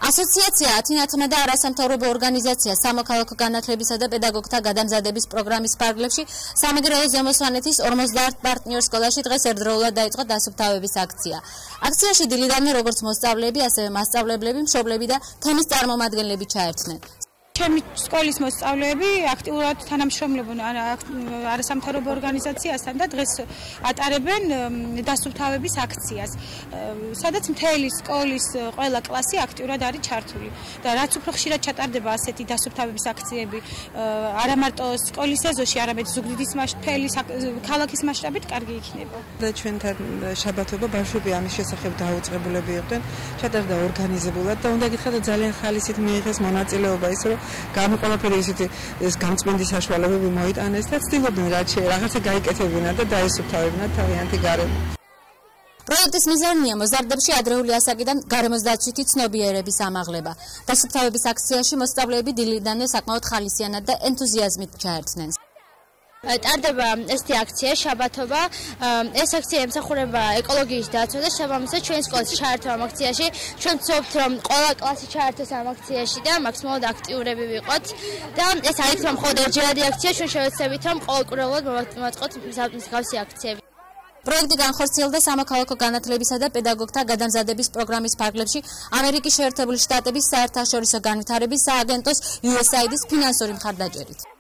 ასოციაცია ათინათმა და არასამთავრობო ორგანიზაცია სამოქალაქო განათლებისა და პედაგოგთა გადამზადების პროგრამის ფარგლებში სამეგრელო ზემო სვანეთის 50 პარტნიორ სკოლაში დღეს ერთდროულად დაიწყო დასუფთავების აქცია. აქციაში დილიდანვე როგორც მოსწავლეები, ასევე მასწავლებლები, მშობლები და თემის წარმომადგენლები ჩაერთნენ. ჩემი სკოლის მოსწავლეები აქტიურად თანამშრომლობენ არასამთავრობო ორგანიზაციასთან და დღეს ატარებენ დასუფთავების აქციას, სადაც მთელი სკოლის ყველა კლასი აქტიურად არის ჩართული. და რაც უფრო ხშირად ჩატარდება ასეთი დასუფთავების აქციები, არა მარტო სკოლის ეზოში, არამედ ზუგდიდის მთელი ქალაქის მასშტაბით კარგი იქნება. და ჩვენთან შაბათობა ბავშვები ამის შესახებ დაუწყებულები იყვნენ, ჩატარდა ორგანიზებულად და უნდა გითხრათ, რომ ძალიან ხალისით მიიღეს მონაწილეობა ის, რომ გამყოლაფერი ეს გამწმინდის საშუალებები მოიტანეს და ცდილობდნენ რაღაცა გაიკეთებინათ და დაესუფთავებინათ თავიანთი გარემო. პროექტის მიზანია მოზარდებში ადრეული ასაკიდან გარემოს დაცვითი ცნობიერების ამაღლება. დასუფთავების აქციაში მოსწავლეები დილიდანვე საკმაოდ ხალისიანად და ენთუზიაზმით ჩაერთნენ. ტარდება ესეთი აქცია შაბათობა. ეს აქცია ემსახურება ეკოლოგიის დაცვას და შესაბამისად ჩვენ სკოლის ჩაერთვა ამ აქციაში. ჩვენ ვცდილობთ, რომ ყველა კლასი ჩაერთოს ამ აქციაში და მაქსიმალურად აქტიურები ვიყოთ. და ეს არ იქნება მხოლოდ ერთჯერადი აქცია, ჩვენ შევეცდებით, რომ ყოველკვირეულად მოვაწყოთ მსგავსი აქციები. პროექტი განხორციელდა სამოქალაქო განათლებისა და პედაგოგთა გადამზადების პროგრამის ფარგლებში ამერიკის შეერთებული შტატების საერთაშორისო განვითარების სააგენტოს USAID-ის ფინანსური მხარდაჭერით.